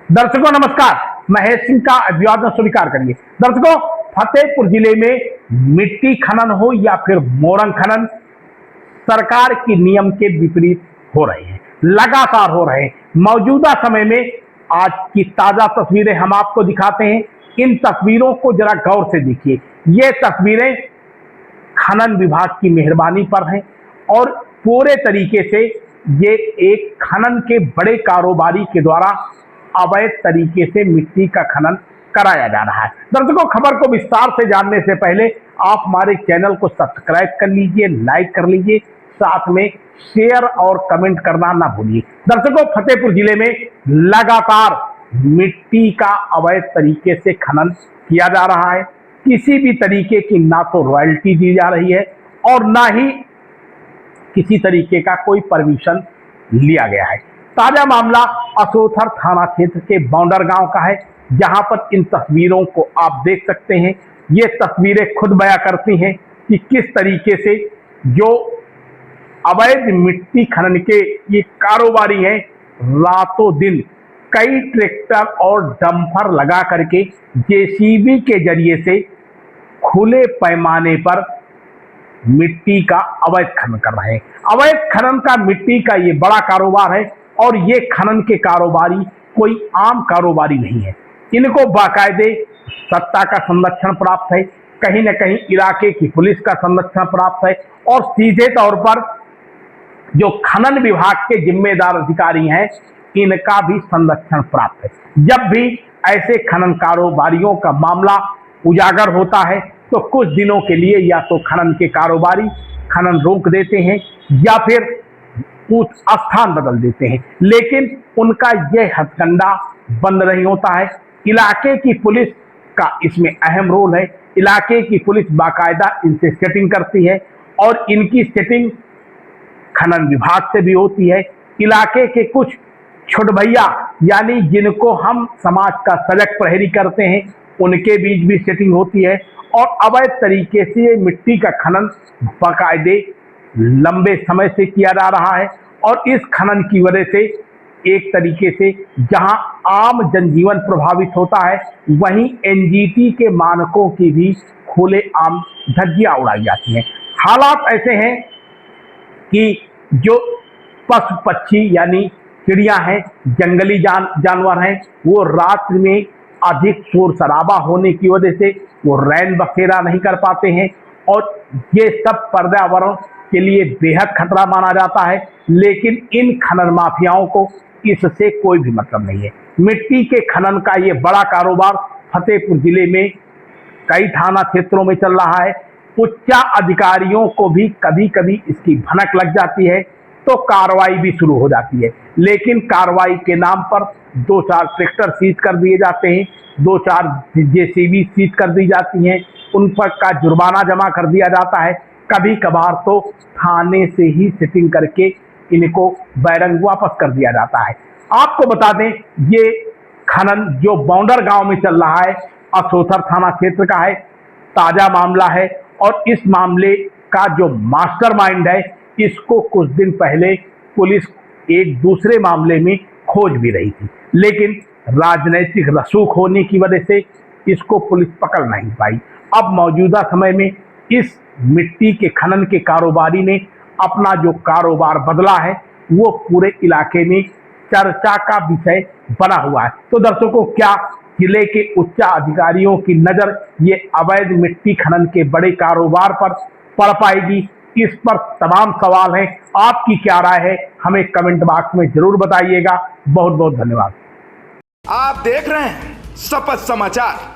दर्शकों नमस्कार, महेश सिंह का अभिवादन स्वीकार करिए। दर्शकों, फतेहपुर जिले में मिट्टी खनन हो या फिर मोरंग खनन, सरकार के नियम के विपरीत हो रहे हैं, लगातार हो रहे हैं। मौजूदा समय में आज की ताजा तस्वीरें हम आपको दिखाते हैं। इन तस्वीरों को जरा गौर से देखिए। ये तस्वीरें खनन विभाग की मेहरबानी पर हैं और पूरे तरीके से ये एक खनन के बड़े कारोबारी के द्वारा अवैध तरीके से मिट्टी का खनन कराया जा रहा है। दर्शकों, खबर को विस्तार से जानने से पहले आप हमारे चैनल को सब्सक्राइब कर लीजिए, लाइक कर लीजिए, साथ में शेयर और कमेंट करना ना भूलिए। दर्शकों, फतेहपुर जिले में लगातार मिट्टी का अवैध तरीके से खनन किया जा रहा है। किसी भी तरीके की ना तो रॉयल्टी दी जा रही है और ना ही किसी तरीके का कोई परमिशन लिया गया है। ताजा मामला असोथर थाना क्षेत्र के बौंडर गांव का है, जहां पर इन तस्वीरों को आप देख सकते हैं। ये तस्वीरें खुद बयां करती हैं कि किस तरीके से जो अवैध मिट्टी खनन के ये कारोबारी हैं, रातों दिन कई ट्रैक्टर और डंपर लगा करके जेसीबी के जरिए से खुले पैमाने पर मिट्टी का अवैध खनन कर रहे हैं। अवैध खनन का मिट्टी का ये बड़ा कारोबार है और ये खनन के कारोबारी कोई आम कारोबारी नहीं है। इनको बाकायदे सत्ता का संरक्षण प्राप्त है, कहीं न कहीं इलाके की पुलिस का संरक्षण प्राप्त है और सीधे तौर पर जो खनन विभाग के जिम्मेदार अधिकारी हैं, इनका भी संरक्षण प्राप्त है। जब भी ऐसे खनन कारोबारियों का मामला उजागर होता है तो कुछ दिनों के लिए या तो खनन के कारोबारी खनन रोक देते हैं या फिर उस स्थान बदल देते हैं, लेकिन उनका यह हथकंडा बंद नहीं होता है। इलाके की पुलिस का इसमें अहम रोल है। इलाके की पुलिस बाकायदा इनसे सेटिंग करती है और इनकी सेटिंग खनन विभाग से भी होती है। इलाके के कुछ छोट भैया यानी जिनको हम समाज का सजग प्रहरी करते हैं, उनके बीच भी सेटिंग होती है और अवैध तरीके से मिट्टी का खनन बाकायदे लंबे समय से किया जा रहा है। और इस खनन की वजह से एक तरीके से जहां आम जनजीवन प्रभावित होता है, वहीं एनजीटी के मानकों की भी खुले आम धज्जियां उड़ाई जाती हैं। हालात ऐसे हैं कि जो पशु पक्षी यानी चिड़ियां हैं, जंगली जानवर हैं, वो रात में अधिक शोर शराबा होने की वजह से वो रैन बसेरा नहीं कर पाते हैं और ये सब पर्यावरण के लिए बेहद खतरा माना जाता है। लेकिन इन खनन माफियाओं को इससे कोई भी मतलब नहीं है। मिट्टी के खनन का ये बड़ा कारोबार फतेहपुर जिले में कई थाना क्षेत्रों में चल रहा है। उच्च अधिकारियों को भी कभी कभी इसकी भनक लग जाती है तो कार्रवाई भी शुरू हो जाती है, लेकिन कार्रवाई के नाम पर 2-4 ट्रैक्टर सीज कर दिए जाते हैं, 2-4 जेसीबी सीज कर दी जाती हैं, उन पर का जुर्माना जमा कर दिया जाता है। कभी कभार तो थाने से ही सिटिंग करके इनको बैरंग वापस कर दिया जाता है। आपको बता दें, ये खनन जो बौंडर गांव में चल रहा है, असोथर थाना क्षेत्र का है, ताजा मामला है और इस मामले का जो मास्टरमाइंड है, इसको कुछ दिन पहले पुलिस एक दूसरे मामले में खोज भी रही थी, लेकिन राजनीतिक रसूख होने की वजह से इसको पुलिस पकड़ नहीं पाई। अब मौजूदा समय में इस मिट्टी के खनन के कारोबारी ने अपना जो कारोबार बदला है, वो पूरे इलाके में चर्चा का विषय बना हुआ है। तो दर्शकों, क्या जिले के उच्च अधिकारियों की नजर ये अवैध मिट्टी खनन के बड़े कारोबार पर पड़ पाएगी? इस पर तमाम सवाल हैं। आपकी क्या राय है, हमें कमेंट बॉक्स में जरूर बताइएगा। बहुत बहुत धन्यवाद। आप देख रहे हैं शपथ समाचार।